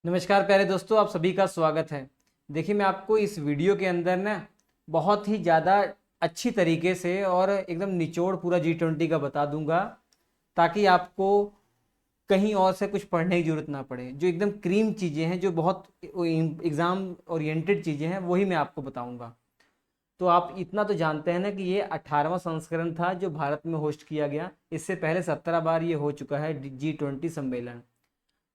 नमस्कार प्यारे दोस्तों, आप सभी का स्वागत है। देखिए, मैं आपको इस वीडियो के अंदर ना बहुत ही ज़्यादा अच्छी तरीके से और एकदम निचोड़ पूरा G20 का बता दूंगा, ताकि आपको कहीं और से कुछ पढ़ने की जरूरत ना पड़े। जो एकदम क्रीम चीज़ें हैं, जो बहुत एग्ज़ाम ओरिएंटेड चीज़ें हैं, वही मैं आपको बताऊंगा। तो आप इतना तो जानते हैं ना कि ये 18वां संस्करण था जो भारत में होस्ट किया गया। इससे पहले 17 बार ये हो चुका है G20 सम्मेलन।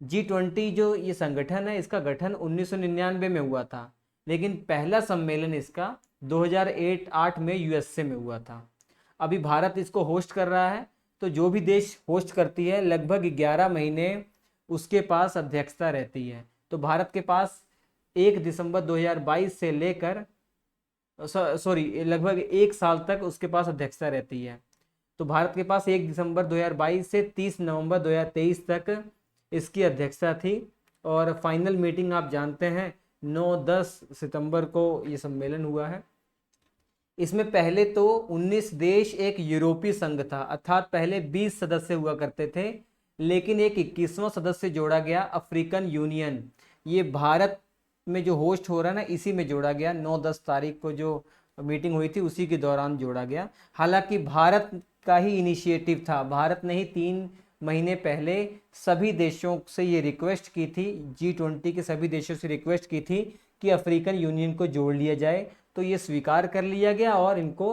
G20 जो ये संगठन है, इसका गठन 1999 में हुआ था, लेकिन पहला सम्मेलन इसका 2008 में यूएसए में हुआ था। अभी भारत इसको होस्ट कर रहा है। तो जो भी देश होस्ट करती है, लगभग 11 महीने उसके पास अध्यक्षता रहती है। तो भारत के पास 1 दिसंबर 2022 से लेकर लगभग 1 साल तक उसके पास अध्यक्षता रहती है। तो भारत के पास 1 दिसंबर 2022 से 30 नवंबर 2023 तक इसकी अध्यक्षता थी। और फाइनल मीटिंग आप जानते हैं 9-10 सितंबर को ये सम्मेलन हुआ है। इसमें पहले तो 19 देश एक यूरोपीय संघ था, अर्थात पहले 20 सदस्य हुआ करते थे, लेकिन एक 21वां सदस्य जोड़ा गया, अफ्रीकन यूनियन। ये भारत में जो होस्ट हो रहा है ना, इसी में जोड़ा गया। 9-10 तारीख को जो मीटिंग हुई थी उसी के दौरान जोड़ा गया। हालांकि भारत का ही इनिशिएटिव था। भारत ने ही 3 महीने पहले सभी देशों से ये रिक्वेस्ट की थी, G20 के सभी देशों से रिक्वेस्ट की थी कि अफ्रीकन यूनियन को जोड़ लिया जाए। तो ये स्वीकार कर लिया गया और इनको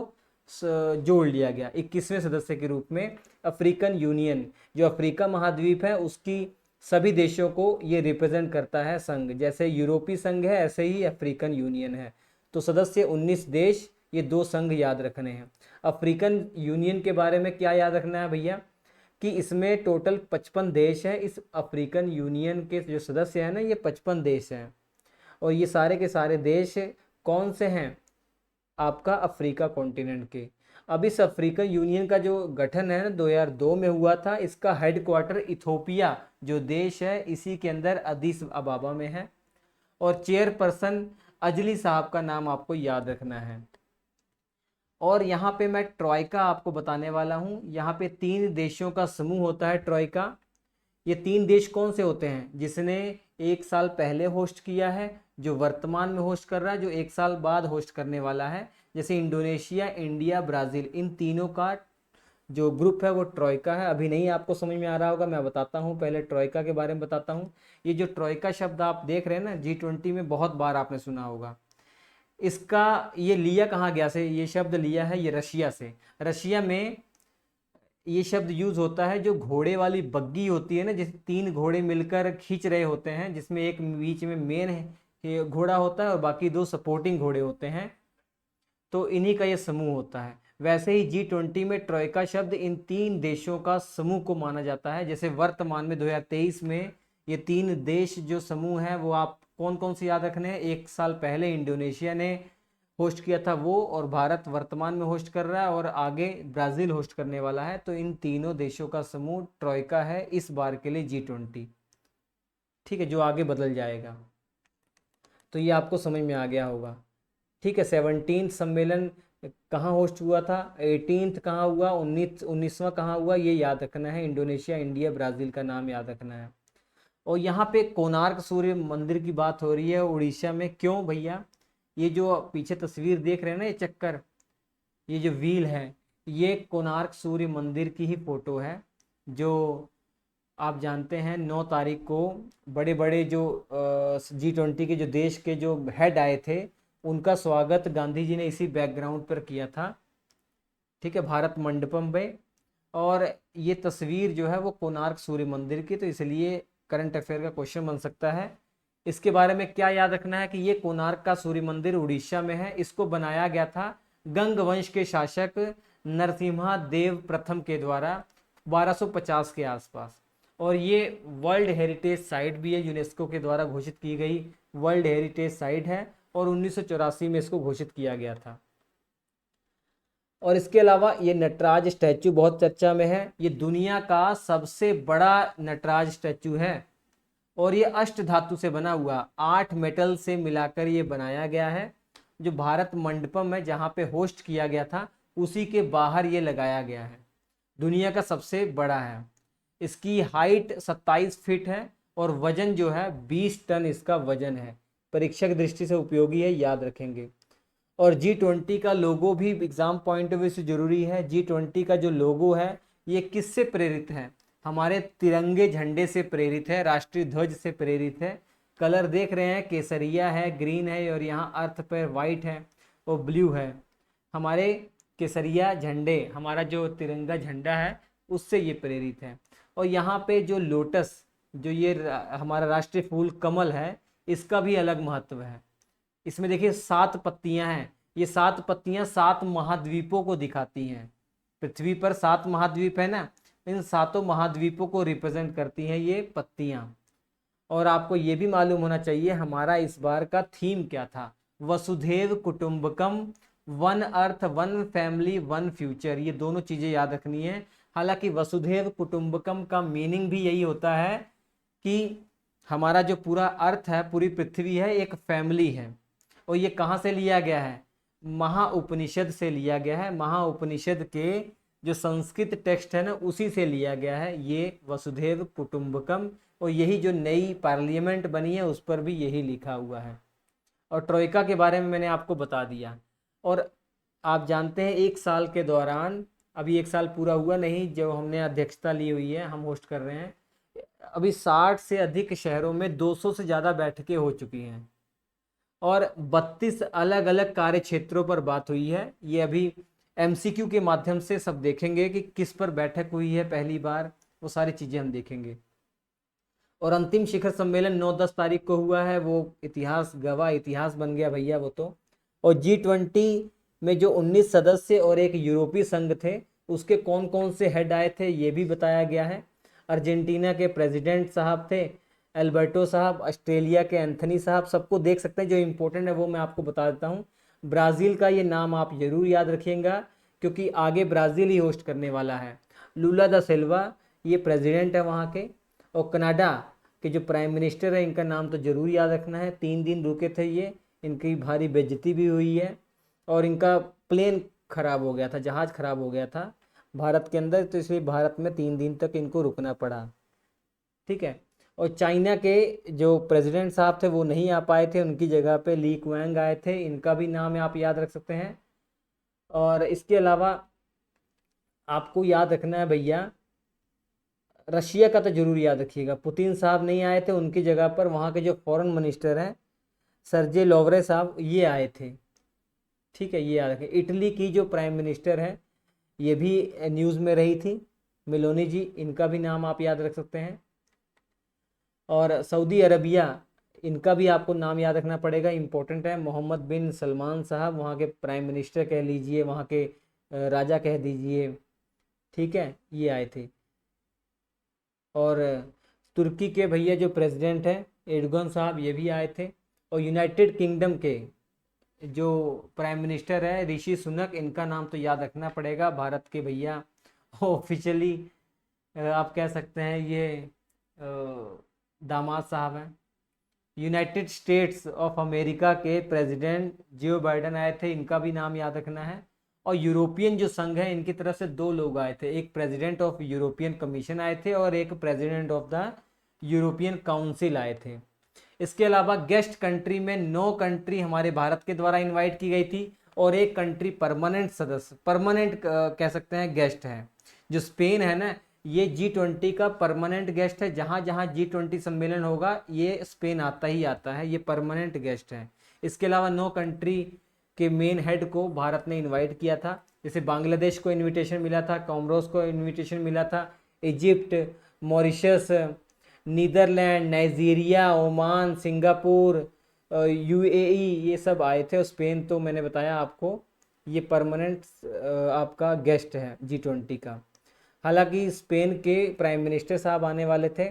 जोड़ लिया गया 21वें सदस्य के रूप में। अफ्रीकन यूनियन जो अफ्रीका महाद्वीप है, उसकी सभी देशों को ये रिप्रेजेंट करता है संघ। जैसे यूरोपीय संघ है, ऐसे ही अफ्रीकन यूनियन है। तो सदस्य 19 देश, ये 2 संघ याद रखने हैं। अफ्रीकन यूनियन के बारे में क्या याद रखना है भैया, कि इसमें टोटल 55 देश हैं। इस अफ्रीकन यूनियन के जो सदस्य हैं ना, ये 55 देश हैं। और ये सारे के सारे देश कौन से हैं, आपका अफ्रीका कॉन्टिनेंट के। अब इस अफ्रीकन यूनियन का जो गठन है ना 2002 में हुआ था। इसका हेडक्वार्टर इथोपिया जो देश है, इसी के अंदर अदीस अबाबा में है। और चेयरपर्सन अजली साहब का नाम आपको याद रखना है। और यहाँ पे मैं ट्रॉयका आपको बताने वाला हूँ। यहाँ पे 3 देशों का समूह होता है ट्रॉयका। ये 3 देश कौन से होते हैं, जिसने 1 साल पहले होस्ट किया है, जो वर्तमान में होस्ट कर रहा है, जो 1 साल बाद होस्ट करने वाला है। जैसे इंडोनेशिया, इंडिया, ब्राज़ील, इन तीनों का जो ग्रुप है वो ट्रॉयका है। अभी नहीं आपको समझ में आ रहा होगा, मैं बताता हूँ। पहले ट्रॉयका के बारे में बताता हूँ। ये जो ट्रॉयका शब्द आप देख रहे हैं ना, G20 में बहुत बार आपने सुना होगा। इसका ये लिया कहाँ गया से, ये शब्द लिया है ये रशिया से। रशिया में ये शब्द यूज होता है, जो घोड़े वाली बग्गी होती है ना, जिस 3 घोड़े मिलकर खींच रहे होते हैं, जिसमें एक बीच में मेन घोड़ा होता है और बाकी 2 सपोर्टिंग घोड़े होते हैं। तो इन्हीं का ये समूह होता है। वैसे ही G20 में ट्रॉयका शब्द इन 3 देशों का समूह को माना जाता है। जैसे वर्तमान में 2023 में ये 3 देश जो समूह है, वो आप कौन कौन से याद रखने हैं। 1 साल पहले इंडोनेशिया ने होस्ट किया था वो, और भारत वर्तमान में होस्ट कर रहा है, और आगे ब्राज़ील होस्ट करने वाला है। तो इन तीनों देशों का समूह ट्रॉयका है इस बार के लिए G20। ठीक है, जो आगे बदल जाएगा। तो ये आपको समझ में आ गया होगा। ठीक है, 17 सम्मेलन कहाँ होस्ट हुआ था, 18 कहाँ हुआ, 19वां कहाँ हुआ, ये याद रखना है। इंडोनेशिया, इंडिया, ब्राज़ील का नाम याद रखना है। और यहाँ पे कोणार्क सूर्य मंदिर की बात हो रही है उड़ीसा में। क्यों भैया, ये जो पीछे तस्वीर देख रहे हैं ना, ये चक्कर, ये जो व्हील है, ये कोणार्क सूर्य मंदिर की ही फोटो है। जो आप जानते हैं 9 तारीख को बड़े बड़े जो G20 के जो देश के जो हेड आए थे, उनका स्वागत गांधी जी ने इसी बैकग्राउंड पर किया था। ठीक है, भारत मंडपम में। और ये तस्वीर जो है वो कोणार्क सूर्य मंदिर की, तो इसलिए करंट अफेयर का क्वेश्चन बन सकता है। इसके बारे में क्या याद रखना है कि ये कोणार्क का सूर्य मंदिर उड़ीसा में है। इसको बनाया गया था गंग वंश के शासक नरसिम्हा देव प्रथम के द्वारा 1250 के आसपास। और ये वर्ल्ड हेरिटेज साइट भी है, यूनेस्को के द्वारा घोषित की गई वर्ल्ड हेरिटेज साइट है, और 1984 में इसको घोषित किया गया था। और इसके अलावा ये नटराज स्टैचू बहुत चर्चा में है। ये दुनिया का सबसे बड़ा नटराज स्टैचू है, और ये अष्ट धातु से बना हुआ 8 मेटल से मिलाकर ये बनाया गया है। जो भारत मंडपम है जहाँ पे होस्ट किया गया था, उसी के बाहर ये लगाया गया है। दुनिया का सबसे बड़ा है। इसकी हाइट 27 फीट है, और वजन जो है 20 टन इसका वजन है। परीक्षा की दृष्टि से उपयोगी है, याद रखेंगे। और G20 का लोगो भी एग्जाम पॉइंट ऑफ व्यू से जरूरी है। G20 का जो लोगो है ये किससे प्रेरित है? हमारे तिरंगे झंडे से प्रेरित है, राष्ट्रीय ध्वज से प्रेरित है। कलर देख रहे हैं, केसरिया है, ग्रीन है, और यहाँ अर्थ पर वाइट है और ब्लू है। हमारे केसरिया झंडे, हमारा जो तिरंगा झंडा है उससे ये प्रेरित है। और यहाँ पे जो लोटस, जो ये हमारा राष्ट्रीय फूल कमल है, इसका भी अलग महत्व है। इसमें देखिए 7 पत्तियां हैं। ये 7 पत्तियां 7 महाद्वीपों को दिखाती हैं। पृथ्वी पर 7 महाद्वीप है ना, इन 7 महाद्वीपों को रिप्रेजेंट करती हैं ये पत्तियां। और आपको ये भी मालूम होना चाहिए हमारा इस बार का थीम क्या था। वसुधैव कुटुंबकम, one earth, one family, one future. ये दोनों चीजें याद रखनी है। हालांकि वसुधैव कुटुंबकम का मीनिंग भी यही होता है कि हमारा जो पूरा अर्थ है, पूरी पृथ्वी है, एक फैमिली है। और ये कहाँ से लिया गया है? महाउपनिषद से लिया गया है। महाउपनिषद के जो संस्कृत टेक्स्ट है ना, उसी से लिया गया है ये वसुधैव कुटुंबकम। और यही जो नई पार्लियामेंट बनी है उस पर भी यही लिखा हुआ है। और ट्रोइका के बारे में मैंने आपको बता दिया। और आप जानते हैं 1 साल के दौरान, अभी 1 साल पूरा हुआ नहीं जो हमने अध्यक्षता ली हुई है, हम होस्ट कर रहे हैं, अभी 60 से अधिक शहरों में 200 से ज़्यादा बैठकें हो चुकी हैं और 32 अलग अलग कार्य क्षेत्रों पर बात हुई है। ये अभी MCQ के माध्यम से सब देखेंगे कि किस पर बैठक हुई है पहली बार, वो सारी चीज़ें हम देखेंगे। और अंतिम शिखर सम्मेलन 9-10 तारीख को हुआ है, वो इतिहास गवाह, इतिहास बन गया भैया वो तो। और G20 में जो 19 सदस्य और एक यूरोपीय संघ थे, उसके कौन कौन से हेड आए थे ये भी बताया गया है। अर्जेंटीना के प्रेसिडेंट साहब थे एल्बर्टो साहब, ऑस्ट्रेलिया के एंथनी साहब, सबको देख सकते हैं। जो इम्पोर्टेंट है वो मैं आपको बता देता हूँ। ब्राज़ील का ये नाम आप जरूर याद रखिएगा क्योंकि आगे ब्राज़ील ही होस्ट करने वाला है। लूला दा सिल्वा ये प्रेसिडेंट है वहाँ के। और कनाडा के जो प्राइम मिनिस्टर है, इनका नाम तो जरूर याद रखना है। 3 दिन रुके थे ये, इनकी भारी बेइज्जती भी हुई है और इनका प्लेन खराब हो गया था, जहाज़ खराब हो गया था भारत के अंदर, तो इसलिए भारत में 3 दिन तक इनको रुकना पड़ा। ठीक है। और चाइना के जो प्रेसिडेंट साहब थे वो नहीं आ पाए थे, उनकी जगह पे ली क्वांग आए थे, इनका भी नाम आप याद रख सकते हैं। और इसके अलावा आपको याद रखना है भैया, रशिया का तो जरूर याद रखिएगा, पुतिन साहब नहीं आए थे, उनकी जगह पर वहाँ के जो फॉरेन मिनिस्टर हैं सर्जे लोवरे साहब ये आए थे। ठीक है, ये याद रखें। इटली की जो प्राइम मिनिस्टर है ये भी न्यूज़ में रही थी, मेलोनी जी, इनका भी नाम आप याद रख सकते हैं। और सऊदी अरबिया, इनका भी आपको नाम याद रखना पड़ेगा, इम्पोर्टेंट है। मोहम्मद बिन सलमान साहब वहाँ के प्राइम मिनिस्टर कह लीजिए, वहाँ के राजा कह दीजिए। ठीक है, ये आए थे। और तुर्की के भैया जो प्रेसिडेंट हैं एर्डोगन साहब ये भी आए थे। और यूनाइटेड किंगडम के जो प्राइम मिनिस्टर है ऋषि सुनक, इनका नाम तो याद रखना पड़ेगा, भारत के भैया ऑफिशियली आप कह सकते हैं ये दामाद साहब हैं। यूनाइटेड स्टेट्स ऑफ अमेरिका के प्रेसिडेंट जो बाइडन आए थे, इनका भी नाम याद रखना है। और यूरोपियन जो संघ है इनकी तरफ से 2 लोग आए थे, एक प्रेसिडेंट ऑफ यूरोपियन कमीशन आए थे और एक president of the European council आए थे। इसके अलावा गेस्ट कंट्री में 9 कंट्री हमारे भारत के द्वारा इनवाइट की गई थी और एक कंट्री परमानेंट सदस्य, परमानेंट कह सकते हैं गेस्ट है। जो स्पेन है ना, ये G20 का परमानेंट गेस्ट है। जहाँ जहाँ G20 सम्मेलन होगा ये स्पेन आता ही आता है, ये परमानेंट गेस्ट है। इसके अलावा 9 कंट्री के मेन हेड को भारत ने इनवाइट किया था। जैसे बांग्लादेश को इनविटेशन मिला था, कॉमरोस को इनविटेशन मिला था, Egypt, Mauritius, Netherlands, Nigeria, Oman, Singapore, UAE, ये सब आए थे। और स्पेन तो मैंने बताया आपको ये परमानेंट आपका गेस्ट है G20 का। हालांकि स्पेन के प्राइम मिनिस्टर साहब आने वाले थे,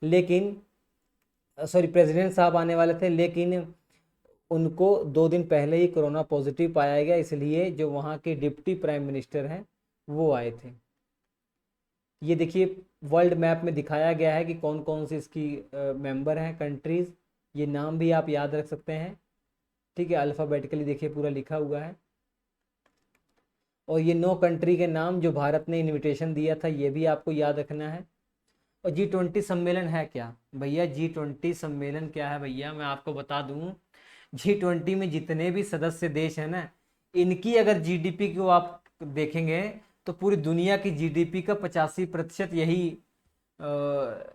लेकिन प्रेसिडेंट साहब आने वाले थे, लेकिन उनको 2 दिन पहले ही कोरोना पॉजिटिव पाया गया, इसलिए जो वहाँ के डिप्टी प्राइम मिनिस्टर हैं वो आए थे। ये देखिए वर्ल्ड मैप में दिखाया गया है कि कौन कौन सी इसकी मेंबर हैं कंट्रीज़, ये नाम भी आप याद रख सकते हैं। ठीक है, अल्फ़ाबेटिकली देखिए पूरा लिखा हुआ है। और ये 9 कंट्री के नाम जो भारत ने इनविटेशन दिया था ये भी आपको याद रखना है। और G20 सम्मेलन है क्या भैया? G20 सम्मेलन क्या है भैया, मैं आपको बता दूं। G20 में जितने भी सदस्य देश हैं ना, इनकी अगर जीडीपी को आप देखेंगे तो पूरी दुनिया की जीडीपी का 85% यही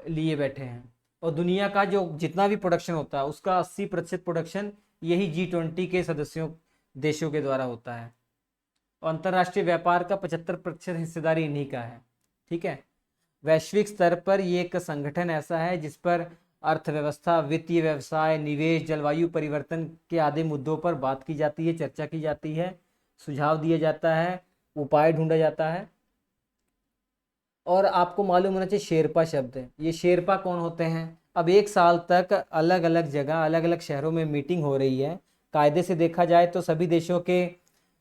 लिए बैठे हैं। और दुनिया का जो जितना भी प्रोडक्शन होता है उसका 80% प्रोडक्शन यही G20 के सदस्यों देशों के द्वारा होता है। और अंतर्राष्ट्रीय व्यापार का 75% हिस्सेदारी इन्हीं का है। ठीक है, वैश्विक स्तर पर ये एक संगठन ऐसा है जिस पर अर्थव्यवस्था, वित्तीय व्यवसाय, निवेश, जलवायु परिवर्तन के आदि मुद्दों पर बात की जाती है, चर्चा की जाती है, सुझाव दिया जाता है, उपाय ढूंढा जाता है। और आपको मालूम होना चाहिए शेरपा शब्द, ये शेरपा कौन होते हैं? अब एक साल तक अलग अलग जगह, अलग अलग शहरों में मीटिंग हो रही है। कायदे से देखा जाए तो सभी देशों के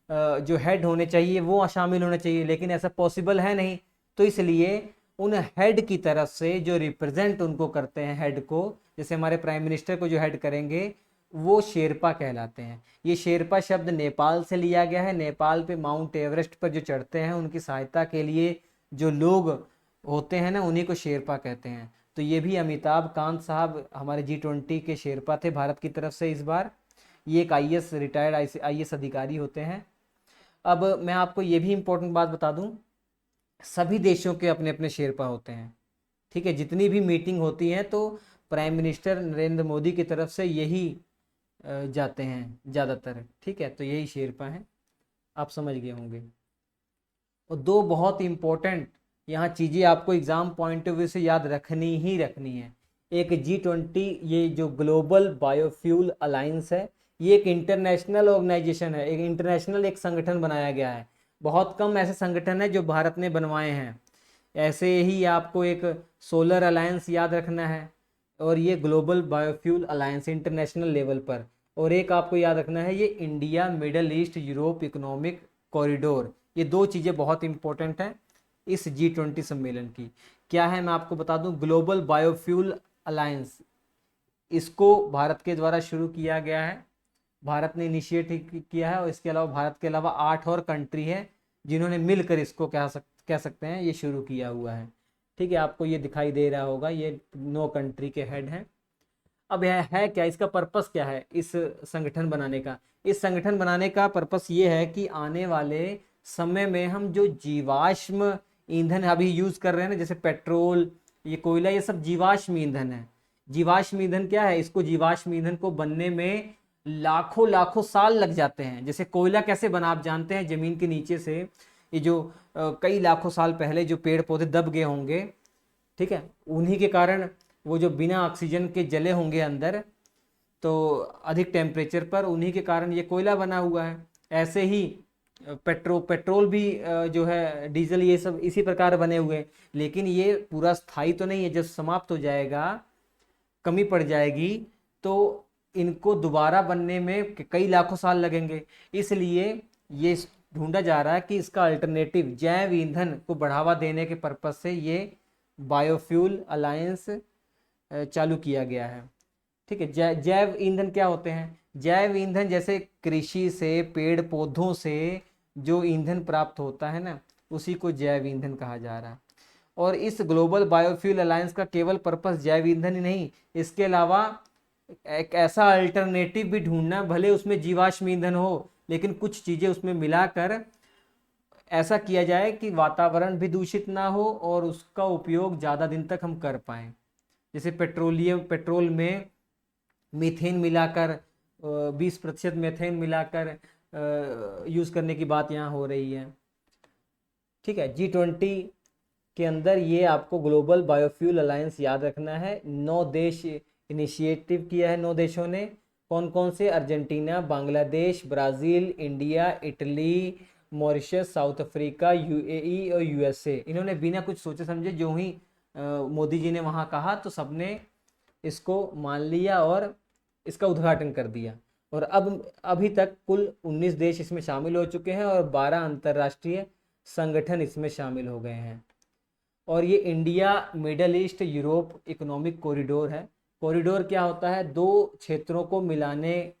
जो हेड होने चाहिए वो शामिल होने चाहिए, लेकिन ऐसा पॉसिबल है नहीं। तो इसलिए उन हेड की तरफ से जो रिप्रेजेंट उनको करते हैं, हेड को, जैसे हमारे प्राइम मिनिस्टर को जो हेड करेंगे वो शेरपा कहलाते हैं। ये शेरपा शब्द नेपाल से लिया गया है। नेपाल पे माउंट एवरेस्ट पर जो चढ़ते हैं उनकी सहायता के लिए जो लोग होते हैं ना, उन्हीं को शेरपा कहते हैं। तो ये भी अमिताभ कांत साहब हमारे G20 के शेरपा थे भारत की तरफ से इस बार। ये एक IAS रिटायर्ड IAS अधिकारी होते हैं। अब मैं आपको ये भी इम्पोर्टेंट बात बता दूं, सभी देशों के अपने अपने शेरपा होते हैं। ठीक है, जितनी भी मीटिंग होती है तो प्राइम मिनिस्टर नरेंद्र मोदी की तरफ से यही जाते हैं ज़्यादातर। ठीक है, तो यही शेरपा हैं, आप समझ गए होंगे। और दो बहुत इम्पोर्टेंट यहाँ चीज़ें आपको एग्ज़ाम पॉइंट ऑफ व्यू से याद रखनी ही रखनी है। एक G20, ये जो ग्लोबल बायोफ्यूल अलायंस है, ये एक इंटरनेशनल ऑर्गेनाइजेशन है, एक इंटरनेशनल एक संगठन बनाया गया है। बहुत कम ऐसे संगठन है जो भारत ने बनवाए हैं। ऐसे ही आपको एक सोलर अलायंस याद रखना है, और ये global biofuel alliance international level पर। और एक आपको याद रखना है, ये India middle east Europe economic corridor. ये दो चीज़ें बहुत इंपॉर्टेंट हैं इस G20 सम्मेलन की। क्या है मैं आपको बता दूं, ग्लोबल बायोफ्यूल अलायंस, इसको भारत के द्वारा शुरू किया गया है। भारत ने इनिशिएट किया है, और इसके अलावा भारत के अलावा 8 और कंट्री है जिन्होंने मिलकर इसको कह सकते हैं ये शुरू किया हुआ है। ठीक है, आपको ये दिखाई दे रहा होगा, ये 9 कंट्री के हेड हैं। अब यह है क्या, इसका पर्पस क्या है इस संगठन बनाने का? इस संगठन बनाने का पर्पस ये है कि आने वाले समय में हम जो जीवाश्म ईंधन अभी यूज कर रहे हैं ना, जैसे पेट्रोल, ये कोयला, ये सब जीवाश्म ईंधन है। जीवाश्म ईंधन क्या है? इसको जीवाश्म ईंधन को बनने में लाखों लाखों साल लग जाते हैं। जैसे कोयला कैसे बना, आप जानते हैं, जमीन के नीचे से ये जो कई लाखों साल पहले जो पेड़ पौधे दब गए होंगे, ठीक है, उन्हीं के कारण वो जो बिना ऑक्सीजन के जले होंगे अंदर, तो अधिक टेम्परेचर पर, उन्हीं के कारण ये कोयला बना हुआ है। ऐसे ही पेट्रोल भी जो है, डीजल, ये सब इसी प्रकार बने हुए हैं। लेकिन ये पूरा स्थायी तो नहीं है, जब समाप्त हो जाएगा, कमी पड़ जाएगी, तो इनको दोबारा बनने में कई लाखों साल लगेंगे। इसलिए ये ढूंढा जा रहा है कि इसका अल्टरनेटिव जैव ईंधन को बढ़ावा देने के पर्पज से ये बायोफ्यूल अलायंस चालू किया गया है। ठीक है, जैव ईंधन क्या होते हैं? जैव ईंधन जैसे कृषि से, पेड़ पौधों से जो ईंधन प्राप्त होता है ना, उसी को जैव ईंधन कहा जा रहा है। और इस ग्लोबल बायोफ्यूल अलायंस का केवल पर्पस जैव ईंधन ही नहीं, इसके अलावा एक ऐसा अल्टरनेटिव भी ढूंढना, भले उसमें जीवाश्म ईंधन हो, लेकिन कुछ चीज़ें उसमें मिलाकर ऐसा किया जाए कि वातावरण भी दूषित ना हो और उसका उपयोग ज़्यादा दिन तक हम कर पाएँ। जैसे पेट्रोल में मीथेन मिलाकर, 20% मीथेन मिलाकर यूज़ करने की बात यहाँ हो रही है। ठीक है, G20 के अंदर ये आपको ग्लोबल बायोफ्यूल अलायंस याद रखना है। 9 देश इनिशिएटिव किया है, 9 देशों ने। कौन कौन से? Argentina, Bangladesh, Brazil, India, Italy, Mauritius, south Africa, UAE और USA। इन्होंने बिना कुछ सोचे समझे जो ही मोदी जी ने वहाँ कहा तो सबने इसको मान लिया और इसका उद्घाटन कर दिया। और अब अभी तक कुल 19 देश इसमें शामिल हो चुके हैं और 12 अंतर्राष्ट्रीय संगठन इसमें शामिल हो गए हैं। और ये India middle east Europe economic corridor है। कॉरिडोर क्या होता है? दो क्षेत्रों को मिलाने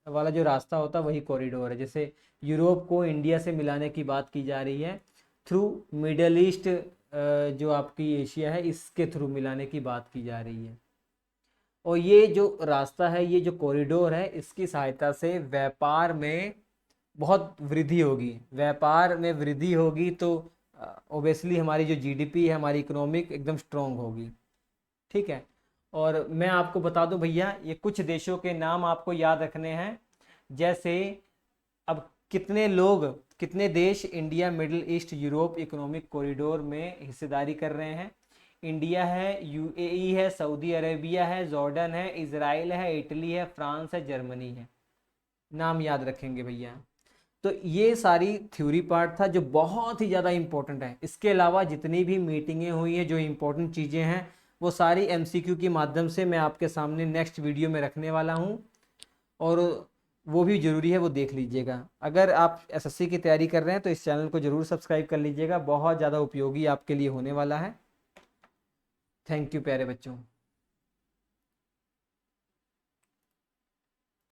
वाला जो रास्ता होता है वही कॉरिडोर है। जैसे यूरोप को इंडिया से मिलाने की बात की जा रही है थ्रू मिडल ईस्ट जो आपकी एशिया है इसके थ्रू मिलाने की बात की जा रही है। और ये जो रास्ता है, ये जो कॉरिडोर है, इसकी सहायता से व्यापार में बहुत वृद्धि होगी। व्यापार में वृद्धि होगी तो ओबियसली हमारी जो जीडीपी है, हमारी इकोनॉमिक एकदम स्ट्रोंग होगी। ठीक है। और मैं आपको बता दूं भैया, ये कुछ देशों के नाम आपको याद रखने हैं। जैसे अब कितने देश India middle east Europe economic corridor में हिस्सेदारी कर रहे हैं? इंडिया है, यूएई है, सऊदी अरेबिया है, जॉर्डन है, इजराइल है, इटली है, फ्रांस है, जर्मनी है। नाम याद रखेंगे भैया। तो ये सारी थ्योरी पार्ट था जो बहुत ही ज़्यादा इम्पोर्टेंट है। इसके अलावा जितनी भी मीटिंगें हुई हैं, जो इम्पोर्टेंट चीज़ें हैं, वो सारी एमसीक्यू के माध्यम से मैं आपके सामने नेक्स्ट वीडियो में रखने वाला हूँ, और वो भी ज़रूरी है, वो देख लीजिएगा। अगर आप एसएससी की तैयारी कर रहे हैं तो इस चैनल को ज़रूर सब्सक्राइब कर लीजिएगा, बहुत ज़्यादा उपयोगी आपके लिए होने वाला है। थैंक यू प्यारे बच्चों।